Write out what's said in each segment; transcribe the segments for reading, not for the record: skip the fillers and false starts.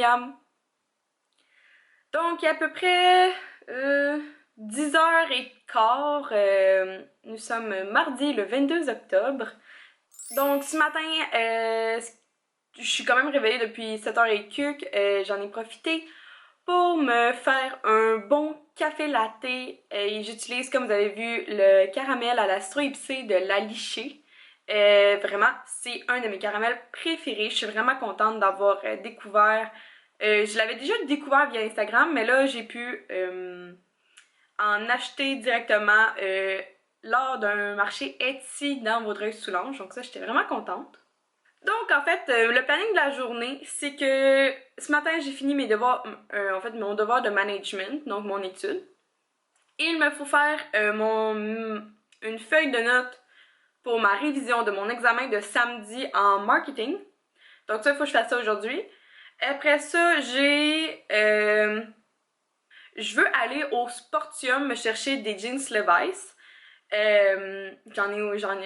Myriam. Donc, il y a à peu près 10h15, nous sommes mardi le 22 octobre. Donc, ce matin, je suis quand même réveillée depuis 7h et quelques. J'en ai profité pour me faire un bon café latte. Et j'utilise, comme vous avez vu, le caramel à la citron épicée de l'Aliché. Vraiment, c'est un de mes caramels préférés. Je suis vraiment contente d'avoir découvert. Je l'avais déjà découvert via Instagram, mais là, j'ai pu en acheter directement lors d'un marché Etsy dans Vaudreuil-Soulanges. Donc ça, j'étais vraiment contente. Donc, en fait, le planning de la journée, c'est que ce matin, j'ai fini mes devoirs, en fait, mon devoir de management, donc mon étude. Et il me faut faire une feuille de notes pour ma révision de mon examen de samedi en marketing. Donc ça, il faut que je fasse ça aujourd'hui. Après ça, je veux aller au Sportium me chercher des jeans Levi's.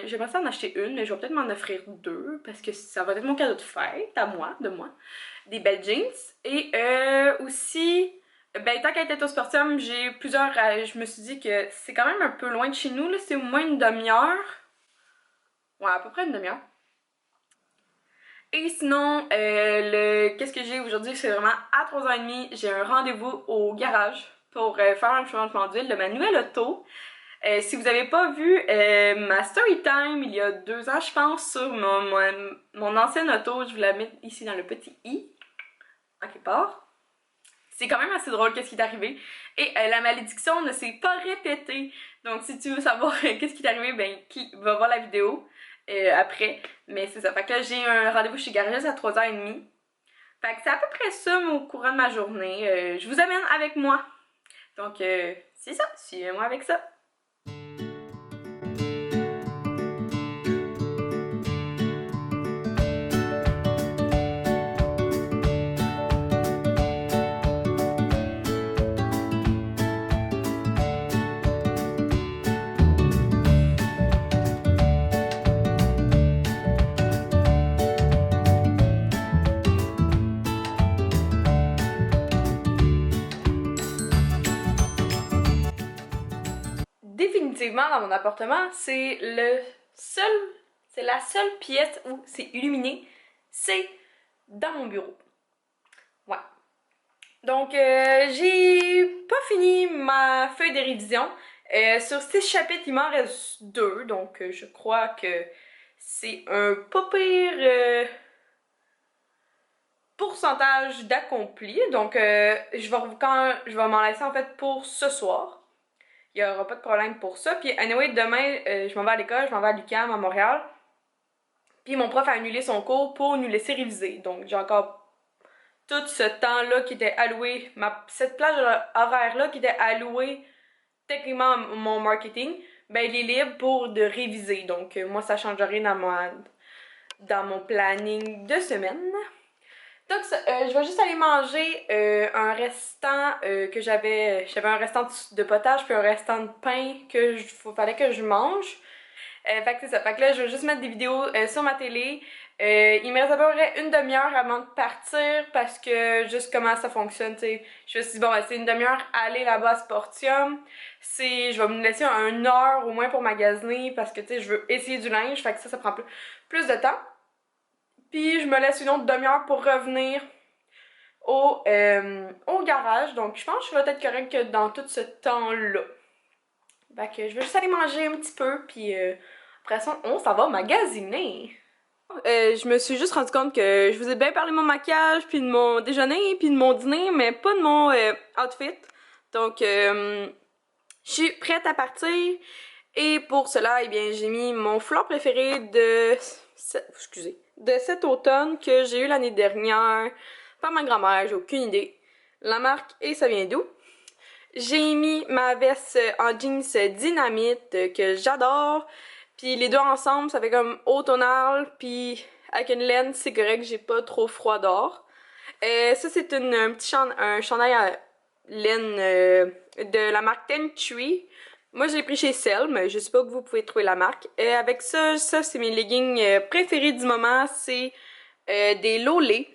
J'aimerais ça en acheter une, mais je vais peut-être m'en offrir deux parce que ça va être mon cadeau de fête à moi, de moi. Des belles jeans. Et aussi, ben, tant qu'elle était au Sportium, j'ai plusieurs. Je me suis dit que c'est quand même un peu loin de chez nous, là, c'est au moins une demi-heure. Ouais, à peu près une demi-heure. Et sinon, qu'est-ce que j'ai aujourd'hui? C'est vraiment à 3h30, j'ai un rendez-vous au garage pour faire un changement d'huile de ma nouvelle auto. Si vous n'avez pas vu ma story time il y a 2 ans, je pense, sur mon ancienne auto, je vous la mets ici dans le petit i, en quelque part. C'est quand même assez drôle qu'est-ce qui est arrivé. Et la malédiction ne s'est pas répétée. Donc si tu veux savoir qu'est-ce qui est arrivé, ben va voir la vidéo après. Mais c'est ça. Fait que là, j'ai un rendez-vous chez Garageuse à 3h30. Fait que c'est à peu près ça au courant de ma journée. Je vous amène avec moi. Donc c'est ça. Suivez-moi avec ça. Définitivement, dans mon appartement, c'est la seule pièce où c'est illuminé, c'est dans mon bureau. Ouais. Donc, j'ai pas fini ma feuille de révision. Sur 6 chapitres, il m'en reste 2, donc je crois que c'est un pas pire pourcentage d'accompli. Donc, je vais m'en laisser en fait pour ce soir. Il n'y aura pas de problème pour ça. Puis, anyway, demain, je m'en vais à l'école, je m'en vais à l'UQAM à Montréal. Puis, mon prof a annulé son cours pour nous laisser réviser. Donc, j'ai encore tout ce temps-là qui était alloué, cette plage horaire-là qui était allouée techniquement à mon marketing, ben, il est libre pour de réviser. Donc, moi, ça change rien dans mon planning de semaine. Donc, je vais juste aller manger un restant que j'avais un restant de potage puis un restant de pain que fallait que je mange. Fait que c'est ça. Fait que là, je vais juste mettre des vidéos sur ma télé. Il me reste à peu près une demi-heure avant de partir parce que juste comment ça fonctionne, tu sais. Je me suis dit, bon, ben, c'est une demi-heure aller là-bas à Sportium. Je vais me laisser une heure au moins pour magasiner parce que, tu sais, je veux essayer du linge. Fait que ça prend plus de temps. Puis je me laisse une autre demi-heure pour revenir au garage. Donc je pense que je vais être correcte que dans tout ce temps-là. Fait que je vais juste aller manger un petit peu, puis après ça, on s'en va magasiner. Je me suis juste rendu compte que je vous ai bien parlé de mon maquillage, puis de mon déjeuner, puis de mon dîner, mais pas de mon outfit. Donc je suis prête à partir. Et pour cela, eh bien, j'ai mis mon fleur préféré de cet automne que j'ai eu l'année dernière par ma grand-mère, j'ai aucune idée. La marque et ça vient d'où? J'ai mis ma veste en jeans Dynamite que j'adore. Puis les deux ensemble, ça fait comme automnal. Puis avec une laine, c'est correct, j'ai pas trop froid dehors. Ça, c'est un chandail à laine de la marque Ten Tree. Moi, je l'ai pris chez Cell, mais je sais pas que vous pouvez trouver la marque. Avec ça c'est mes leggings préférés du moment. C'est des Lolé.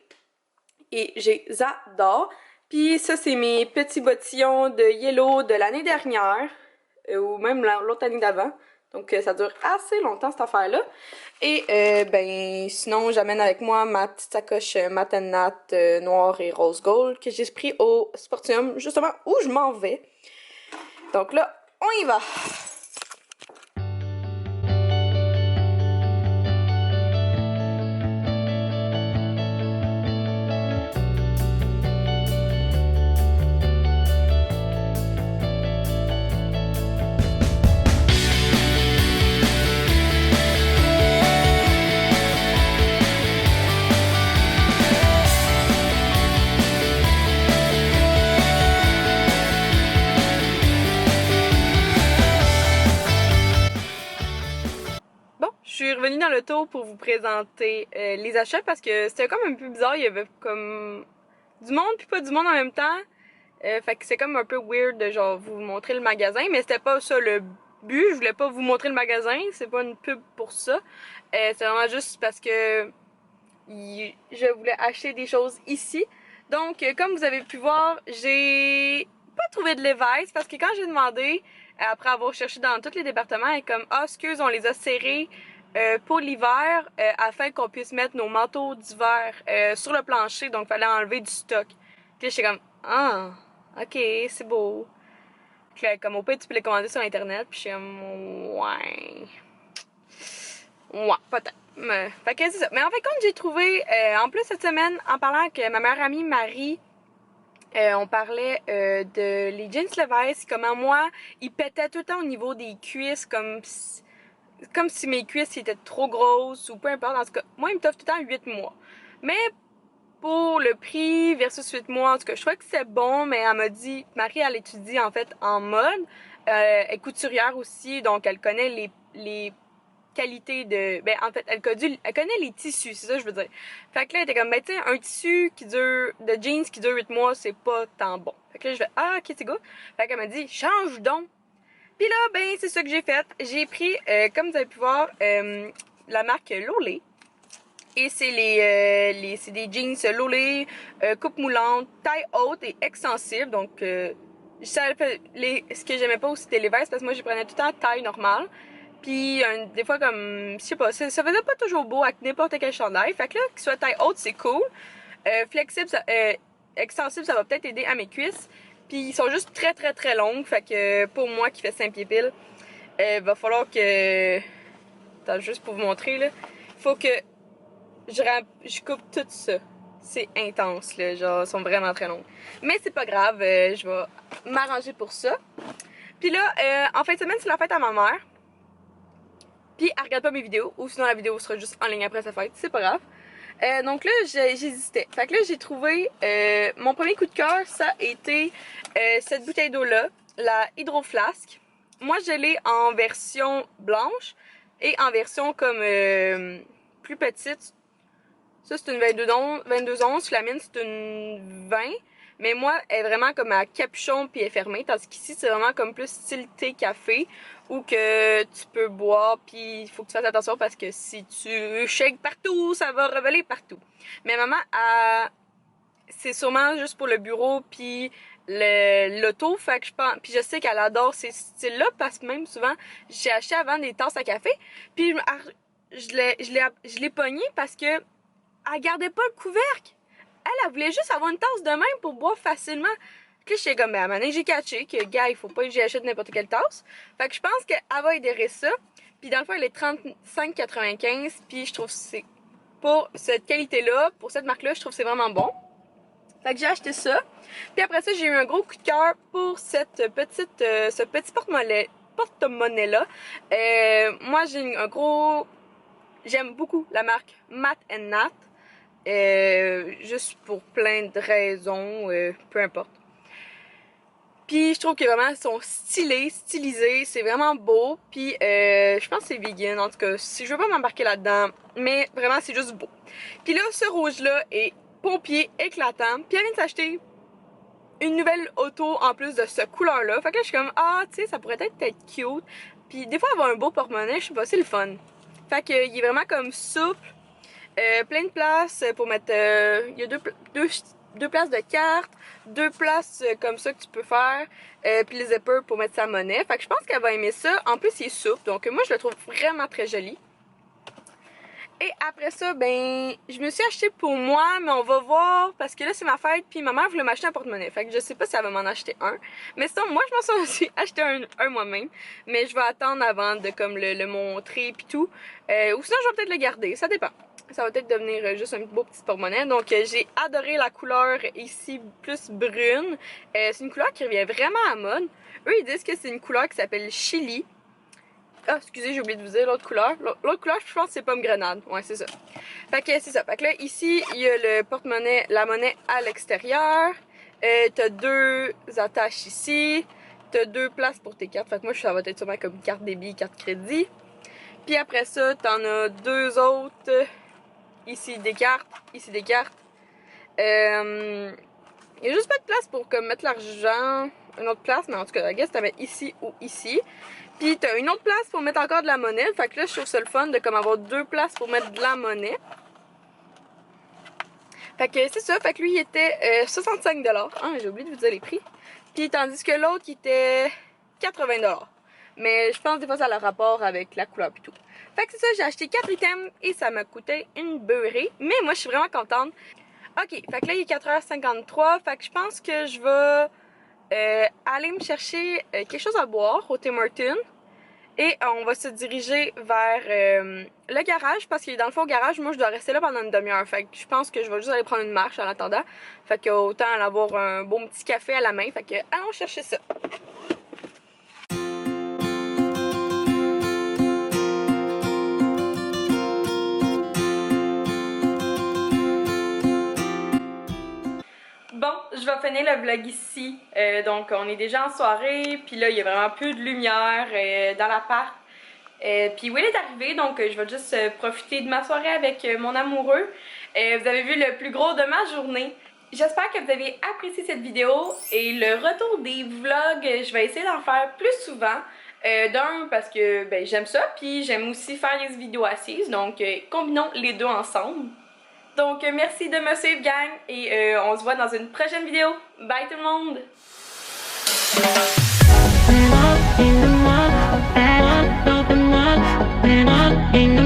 et j'adore. Puis ça, c'est mes petits bottillons de Yellow de l'année dernière, ou même l'autre année d'avant. Donc ça dure assez longtemps cette affaire-là. Et ben sinon, j'amène avec moi ma petite sacoche Mat Nat noire et rose gold que j'ai pris au Sportium, justement où je m'en vais. Donc là, on y va! Je suis revenue dans l'auto pour vous présenter les achats parce que c'était comme un peu bizarre, il y avait comme du monde puis pas du monde en même temps. Fait que c'est comme un peu weird de genre vous montrer le magasin, mais c'était pas ça le but, je voulais pas vous montrer le magasin, c'est pas une pub pour ça. C'est vraiment juste parce que je voulais acheter des choses ici. Donc comme vous avez pu voir, j'ai pas trouvé de Levi's parce que quand j'ai demandé, après avoir cherché dans tous les départements, elle est comme ah excuse, on les a serrés pour l'hiver afin qu'on puisse mettre nos manteaux d'hiver sur le plancher, donc fallait enlever du stock. Puis j'étais comme ah ok c'est beau. Puis là, comme au pire tu peux les commander sur internet, puis j'étais comme ouais peut-être. Fait que c'est ça. Mais en fait quand j'ai trouvé en plus cette semaine en parlant avec ma meilleure amie Marie. On parlait de les jeans Levi's, comment moi, ils pétaient tout le temps au niveau des cuisses, comme si mes cuisses étaient trop grosses ou peu importe. En tout cas, moi, ils me t'offrent tout le temps 8 mois. Mais pour le prix versus 8 mois, en tout cas, je trouvais que c'est bon, mais elle m'a dit, Marie, elle étudie en fait en mode. Elle est couturière aussi, donc elle connaît les qualité de... Ben, en fait, elle connaît les tissus, c'est ça que je veux dire. Fait que là, elle était comme, ben, tu sais, un tissu de jeans qui dure 8 mois, c'est pas tant bon. Fait que là, je fais, ah, ok, c'est good. Fait qu'elle m'a dit, change donc. Puis là, ben, c'est ça que j'ai fait. J'ai pris, comme vous avez pu voir, la marque Lolé. Et c'est c'est des jeans Lolé, coupe moulante, taille haute et extensible. Donc, ce que j'aimais pas aussi c'était les vestes parce que moi, je prenais tout le temps taille normale. Puis des fois comme, je sais pas, ça faisait pas toujours beau avec n'importe quel chandail. Fait que là, qu'il soit taille haute, c'est cool. Flexible, extensible, ça va peut-être aider à mes cuisses. Puis ils sont juste très très très longues. Fait que pour moi qui fais 5 pieds pile, va falloir que... Attends, juste pour vous montrer là. Faut que je coupe tout ça. C'est intense là, genre, ils sont vraiment très longues. Mais c'est pas grave, je vais m'arranger pour ça. Puis là, en fin de semaine, c'est la fête à ma mère. Puis elle regarde pas mes vidéos, ou sinon la vidéo sera juste en ligne après sa fête, c'est pas grave. Donc là, j'hésitais. Fait que là, j'ai trouvé, mon premier coup de cœur, ça a été cette bouteille d'eau-là, la Hydro Flask. Moi, je l'ai en version blanche et en version comme plus petite. Ça, c'est une 22 onces, la mienne, c'est une 20. Mais moi, elle est vraiment comme à capuchon puis elle est fermée. Tandis qu'ici, c'est vraiment comme plus style thé café où que tu peux boire puis il faut que tu fasses attention parce que si tu shakes partout, ça va reveler partout. Mais maman, c'est sûrement juste pour le bureau puis l'auto. Fait que je pense, puis je sais qu'elle adore ces styles-là parce que même souvent, j'ai acheté avant des tasses à café. Puis je l'ai pogné parce que elle gardait pas le couvercle. Elle voulait juste avoir une tasse de même pour boire facilement. Puis j'étais comme, ben à un moment donné, j'ai catché que, gars, il faut pas que j'achète n'importe quelle tasse. Fait que je pense qu'elle va adhérer ça. Puis dans le fond, elle est 35,95. Puis je trouve que c'est, pour cette qualité-là, pour cette marque-là, je trouve que c'est vraiment bon. Fait que j'ai acheté ça. Puis après ça, j'ai eu un gros coup de cœur pour ce petit porte-monnaie-là. Moi, j'aime beaucoup la marque Mat Nat. Juste pour plein de raisons, peu importe. Puis je trouve que vraiment ils sont stylisés, c'est vraiment beau. Puis je pense que c'est vegan, en tout cas, si je veux pas m'embarquer là-dedans, mais vraiment c'est juste beau. Puis là, ce rouge-là est pompier éclatant. Puis elle vient de s'acheter une nouvelle auto en plus de ce couleur-là. Fait que là, je suis comme, ah, tu sais, ça pourrait être cute. Puis des fois, avoir un beau porte-monnaie, je sais pas, c'est le fun. Fait que il est vraiment comme souple. Plein de places pour mettre... Il y a deux places de cartes, deux places comme ça que tu peux faire, puis les zippers pour mettre sa monnaie. Fait que je pense qu'elle va aimer ça. En plus, il est souple, donc moi, je le trouve vraiment très joli. Et après ça, ben, je me suis acheté pour moi, mais on va voir, parce que là, c'est ma fête, puis ma mère voulait m'acheter un porte-monnaie. Fait que je sais pas si elle va m'en acheter un. Mais sinon, moi, je m'en suis aussi acheté un moi-même. Mais je vais attendre avant de comme le montrer puis tout. Ou sinon, je vais peut-être le garder, ça dépend. Ça va peut-être devenir juste un beau petit porte-monnaie. Donc, j'ai adoré la couleur ici, plus brune. C'est une couleur qui revient vraiment à mode. Eux, ils disent que c'est une couleur qui s'appelle Chili. Ah, excusez, j'ai oublié de vous dire l'autre couleur. L'autre couleur, je pense que c'est pomme grenade. Ouais, c'est ça. Fait que c'est ça. Fait que là, ici, il y a le porte-monnaie, la monnaie à l'extérieur. T'as deux attaches ici. T'as deux places pour tes cartes. Fait que moi, ça va être sûrement comme carte débit, carte crédit. Puis après ça, t'en as deux autres. Ici, des cartes. Ici, des cartes. Il y a juste pas de place pour comme mettre l'argent. Une autre place, mais en tout cas, la guess, t'as mettre ici ou ici. Puis t'as une autre place pour mettre encore de la monnaie. Fait que là, je trouve ça le fun de comme avoir deux places pour mettre de la monnaie. Fait que c'est ça. Fait que lui, il était 65$. Ah, j'ai oublié de vous dire les prix. Puis tandis que l'autre, il était 80$. Mais je pense des fois ça a le rapport avec la couleur et tout. Fait que c'est ça, j'ai acheté 4 items et ça m'a coûté une beurrée. Mais moi, je suis vraiment contente. Ok, fait que là, il est 4h53. Fait que je pense que je vais aller me chercher quelque chose à boire au Tim Hortons. Et on va se diriger vers le garage parce que dans le fond, au garage, moi je dois rester là pendant une demi-heure. Fait que je pense que je vais juste aller prendre une marche en attendant. Fait que autant aller avoir un bon petit café à la main. Fait que allons chercher ça. Bon, je vais finir le vlog ici. Donc, on est déjà en soirée, puis là, il y a vraiment peu de lumière dans l'appart. Puis Will est arrivé, donc je vais juste profiter de ma soirée avec mon amoureux. Vous avez vu le plus gros de ma journée. J'espère que vous avez apprécié cette vidéo et le retour des vlogs, je vais essayer d'en faire plus souvent. D'un, parce que ben, j'aime ça, puis j'aime aussi faire les vidéos assises, donc combinons les deux ensemble. Donc merci de me suivre gang et on se voit dans une prochaine vidéo. Bye tout le monde!